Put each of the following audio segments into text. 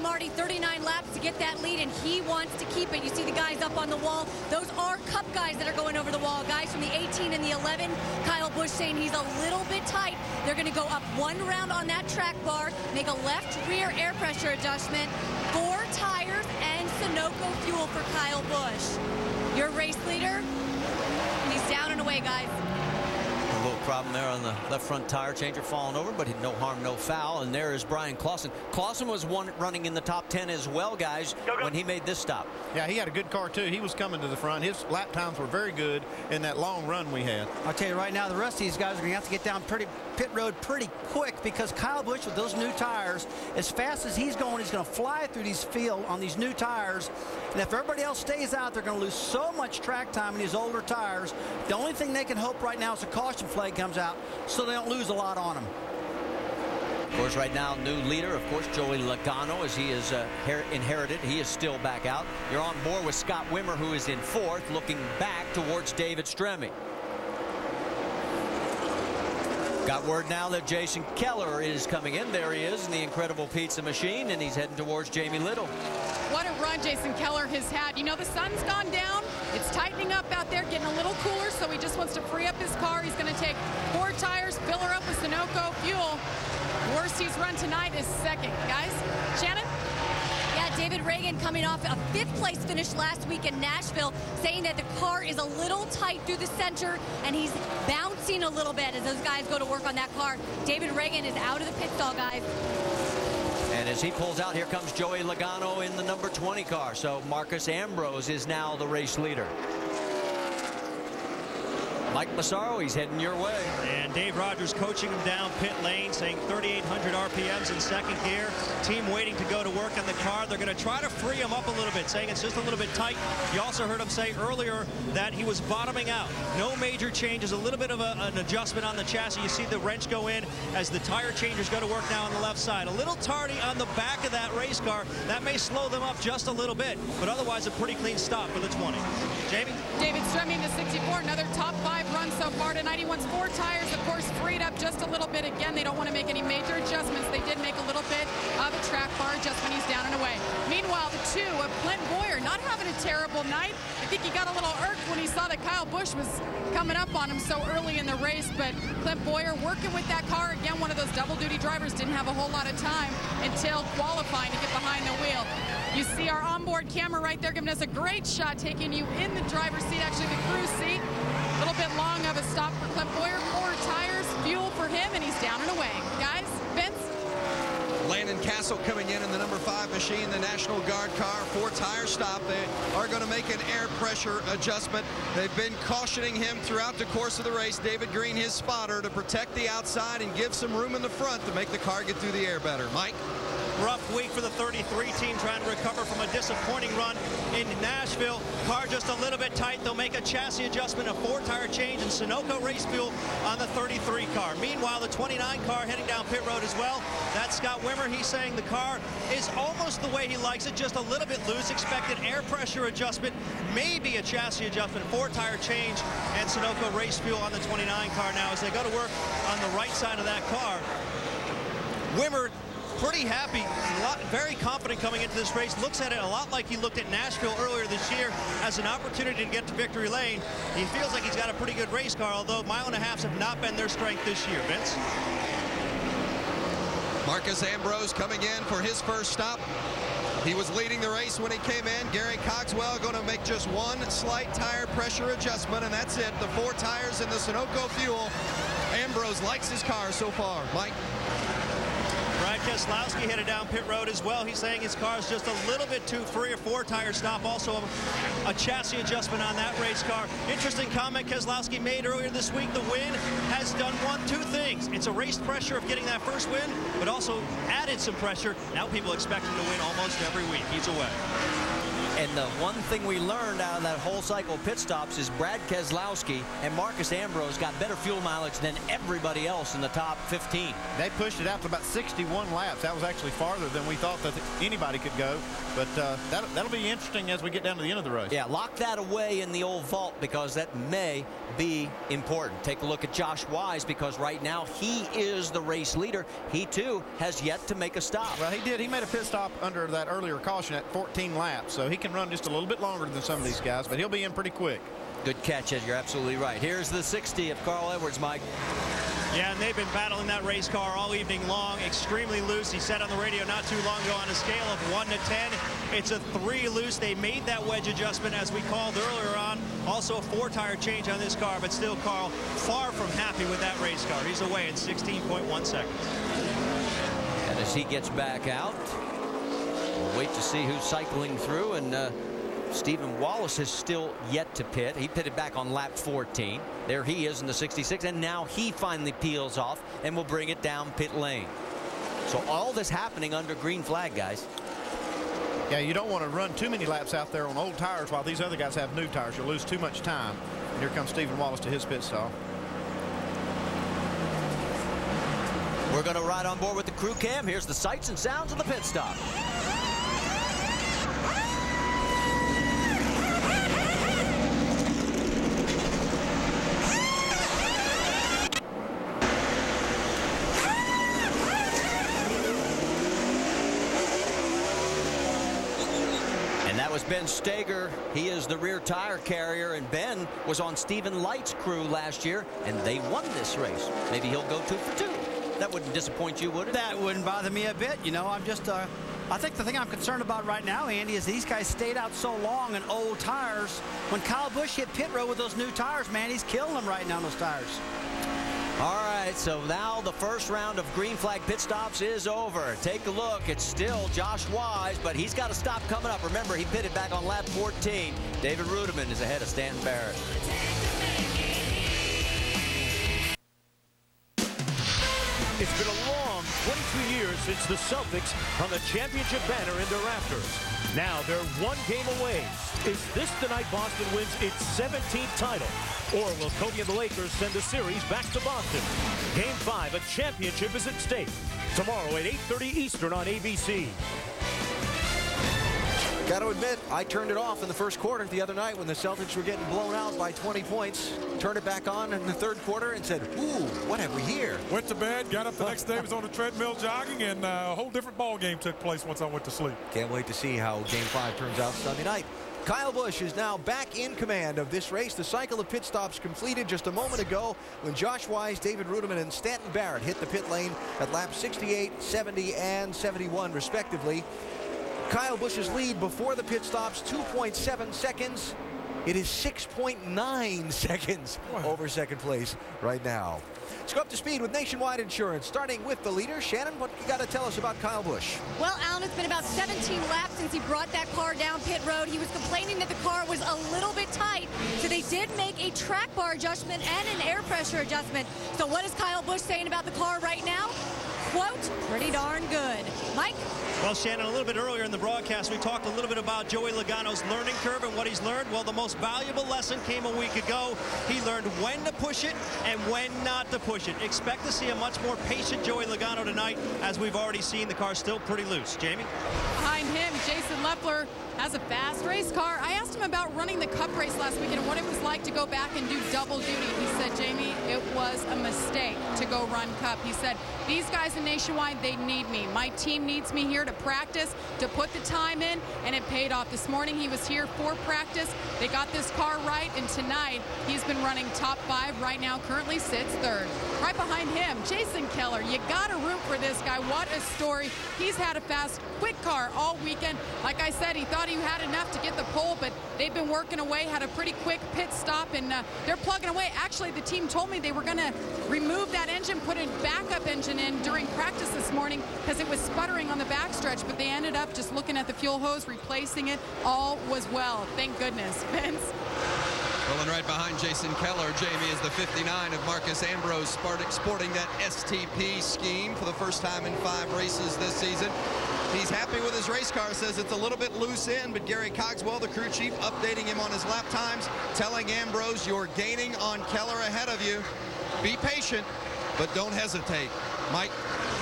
Marty, 39 laps to get that lead, and he wants to keep it. You see the guys up on the wall. Those are Cup guys that are going over the wall. Guys from the 18 and the 11. Kyle Busch saying he's a little bit tight. They're going to go up one round on that track bar, make a left rear air pressure adjustment, 4 tires, and Sunoco fuel for Kyle Busch. Your race leader, he's down and away, guys. A little problem there on the left front tire changer falling over, but no harm, no foul. And there is Brian Clausen. Clausen was running in the top 10 as well, guys, when he made this stop. Yeah, he had a good car, too. He was coming to the front. His lap times were very good in that long run we had. I'll tell you right now, the rest of these guys are going to have to get down pit road pretty quick, because Kyle Busch with those new tires, as fast as he's going to fly through these field on these new tires. And if everybody else stays out, they're going to lose so much track time in these older tires. The only thing they can hope right now is a caution flag comes out so they don't lose a lot on them. Of course, right now, new leader, of course, Joey Logano, as he is inherited. He is still back out. You're on board with Scott Wimmer, who is in 4th, looking back towards David Stremme. Got word now that Jason Keller is coming in. There he is in the incredible pizza machine, and he's heading towards Jamie Little. What a run Jason Keller has had. You know, the sun's gone down. It's tightening up out there, getting a little cooler, so he just wants to free up his car. He's going to take 4 tires, fill her up with Sunoco fuel. Worst he's run tonight is 2nd. Guys, Shannon? Yeah, David Reagan coming off a 5th place finish last week in Nashville, saying that the car is a little tight through the center, and he's bouncing a little bit as those guys go to work on that car. David Reagan is out of the pit stall, guys. And as he pulls out, here comes Joey Logano in the number 20 car. So Marcus Ambrose is now the race leader. Mike Massaro, he's heading your way. And Dave Rogers coaching him down pit lane, saying 3,800 RPMs in 2nd gear. Team waiting to go to work on the car. They're going to try to free him up a little bit, saying it's just a little bit tight. You also heard him say earlier that he was bottoming out. No major changes, a little bit of an adjustment on the chassis. You see the wrench go in as the tire changers go to work now on the left side. A little tardy on the back of that race car. That may slow them up just a little bit, but otherwise a pretty clean stop for the 20. Jamie? David Stremme, the 64, another top 5 run so far tonight. He wants 4 tires, of course, freed up just a little bit. Again, they don't want to make any major adjustments. They did make a little bit of a track bar adjustment. He's down and away. Meanwhile, the 2 of Clint Boyer not having a terrible night. I think he got a little irked when he saw that Kyle Busch was coming up on him so early in the race, but Clint Boyer working with that car. Again, one of those double-duty drivers, didn't have a whole lot of time until qualifying to get behind the wheel. You see our onboard camera right there giving us a great shot, taking you in the driver's seat, actually the crew seat. A little bit long of a stop for Clint Boyer. 4 tires, fuel for him, and he's down and away. Guys, Vince? Landon Castle coming in the number 5 machine, the National Guard car. 4 tire stop. They are going to make an air pressure adjustment. They've been cautioning him throughout the course of the race. David Green, his spotter, to protect the outside and give some room in the front to make the car get through the air better. Mike? Rough week for the 33 team, trying to recover from a disappointing run in Nashville. Car just a little bit tight. They'll make a chassis adjustment, a 4-tire change, and Sunoco race fuel on the 33 car. Meanwhile, the 29 car heading down pit road as well. That's Scott Wimmer. He's saying the car is almost the way he likes it, just a little bit loose. Expected air pressure adjustment, maybe a chassis adjustment, 4-tire change, and Sunoco race fuel on the 29 car now as they go to work on the right side of that car. Wimmer pretty happy, very confident coming into this race. Looks at it a lot like he looked at Nashville earlier this year as an opportunity to get to victory lane. He feels like he's got a pretty good race car, although mile and a halves have not been their strength this year. Vince? Marcus Ambrose coming in for his first stop. He was leading the race when he came in. Gary Cogswell going to make just 1 slight tire pressure adjustment, and that's it. The 4 tires in the Sunoco fuel. Ambrose likes his car so far. Mike? Brad Keselowski headed down pit road as well. He's saying his car is just a little bit too free. A 4-tire stop, also a chassis adjustment on that race car. Interesting comment Keselowski made earlier this week. The win has done 2 things. It's erased pressure of getting that first win, but also added some pressure. Now people expect him to win almost every week. He's away. And the one thing we learned out of that whole cycle of pit stops is Brad Keselowski and Marcus Ambrose got better fuel mileage than everybody else in the top 15. They pushed it out to about 61 laps. That was actually farther than we thought that anybody could go. But that'll be interesting as we get down to the end of the race. Yeah, lock that away in the old vault because that may be important. Take a look at Josh Wise because right now he is the race leader. He too has yet to make a stop. Well, he did. He made a pit stop under that earlier caution at 14 laps, so he can run just a little bit longer than some of these guys, but he'll be in pretty quick. Good catch, Ed. You're absolutely right. Here's the 60 of Carl Edwards, Mike. Yeah, and they've been battling that race car all evening long. Extremely loose. He said on the radio not too long ago on a scale of 1 to 10, it's a 3 loose. They made that wedge adjustment as we called earlier on. Also a 4-tire change on this car, but still Carl far from happy with that race car. He's away in 16.1 seconds. And as he gets back out, we'll wait to see who's cycling through. And Stephen Wallace has still yet to pit. He pitted back on lap 14. There he is in the 66, and now he finally peels off and will bring it down pit lane. So all this happening under green flag, guys. Yeah, you don't want to run too many laps out there on old tires while these other guys have new tires. You'll lose too much time. And here comes Stephen Wallace to his pit stop. We're going to ride on board with the crew cam. Here's the sights and sounds of the pit stop. Was Ben Steger. He is the rear tire carrier, and Ben was on Stephen Light's crew last year, and they won this race. Maybe he'll go 2 for 2. That wouldn't disappoint you, would it? That wouldn't bother me a bit. You know, I'm just, I think the thing I'm concerned about right now, Andy, is these guys stayed out so long in old tires. When Kyle Busch hit pit road with those new tires, man, he's killing them right now on those tires. All right, so now the first round of green flag pit stops is over. Take a look. It's still Josh Wise, but he's got a stop coming up. Remember, he pitted back on lap 14. David Ruderman is ahead of Stanton Barrett. It's been a long 22 years since the Celtics hung a championship banner in their rafters. Now they're one game away. Is this the night Boston wins its 17th title? Or will Kobe and the Lakers send the series back to Boston? Game 5, a championship is at stake. Tomorrow at 8:30 Eastern on ABC. Got to admit, I turned it off in the first quarter the other night when the Celtics were getting blown out by 20 points. Turned it back on in the third quarter and said, ooh, what have we here? Went to bed, got up the next day, was on the treadmill jogging, and a whole different ball game took place once I went to sleep. Can't wait to see how Game 5 turns out Sunday night. Kyle Busch is now back in command of this race. The cycle of pit stops completed just a moment ago when Josh Wise, David Ruderman, and Stanton Barrett hit the pit lane at laps 68, 70, and 71, respectively. Kyle Busch's lead before the pit stops, 2.7 seconds. It is 6.9 seconds over second place right now. Let's go up to speed with Nationwide Insurance, starting with the leader. Shannon, what you got to tell us about Kyle Busch? Well, Alan, it's been about 17 laps since he brought that car down pit road. He was complaining that the car was a little bit tight, so they did make a track bar adjustment and an air pressure adjustment. So what is Kyle Busch saying about the car right now? Quote, pretty darn good. Mike? Well, Shannon, a little bit earlier in the broadcast, we talked a little bit about Joey Logano's learning curve and what he's learned. Well, the most valuable lesson came a week ago. He learned when to push it and when not to push it. Expect to see a much more patient Joey Logano tonight, as we've already seen. The car's still pretty loose. Jamie? Behind him, Jason Leffler has a fast race car. I asked him about running the Cup race last weekend and what it was like to go back and do double duty. He said, Jamie, it was a mistake to go run Cup. He said, these guys in Nationwide, they need me. My team needs me here to practice, to put the time in, and it paid off. This morning he was here for practice. They got this car right, and tonight he's been running top 5. Right now currently sits 3rd. Right behind him, Jason Keller. You got to root for this guy. What a story. He's had a fast, quick car all weekend. Like I said, he thought he had enough to get the pole, but they've been working away, had a pretty quick pit stop, and they're plugging away. Actually, the team told me they were going to remove that engine, put a backup engine in during practice this morning because it was sputtering on the backstretch, but they ended up just looking at the fuel hose, replacing it. All was well. Thank goodness. Vince? Well, and right behind Jason Keller, Jamie, is the 59 of Marcus Ambrose, Sparta, sporting that STP scheme for the first time in 5 races this season. He's happy with his race car, says it's a little bit loose in, but Gary Cogswell, the crew chief, updating him on his lap times, telling Ambrose, you're gaining on Keller ahead of you. Be patient, but don't hesitate. Mike?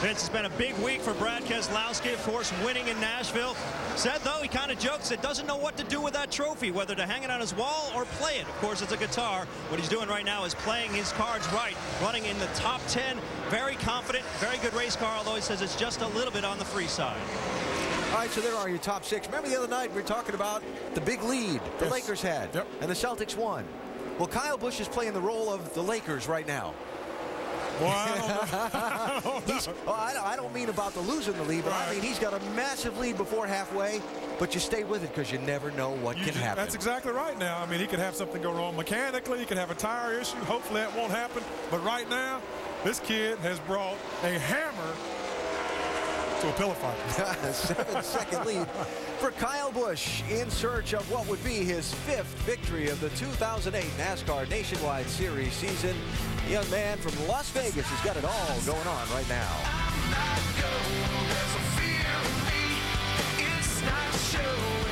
Vince, it's been a big week for Brad Keselowski, of course, winning in Nashville. Said, though, he kind of jokes that doesn't know what to do with that trophy, whether to hang it on his wall or play it. Of course, it's a guitar. What he's doing right now is playing his cards right, running in the top 10. Very confident, very good race car, although he says it's just a little bit on the free side. All right, so there are your top 6. Remember the other night we were talking about the big lead the Lakers had, and the Celtics won. Well, Kyle Busch is playing the role of the Lakers right now. Well, I don't know. I don't mean about the losing the lead, but I mean he's got a massive lead before halfway, but you stay with it because you never know what can happen. That's exactly right now. I mean, he could have something go wrong mechanically. He could have a tire issue. Hopefully that won't happen. But right now, this kid has brought a hammer to a pillow fight. 7-second lead for Kyle Busch in search of what would be his 5th victory of the 2008 NASCAR Nationwide Series season. The young man from Las Vegas has got it all going on right now. I'm not go, there's a fear in me. It's not show.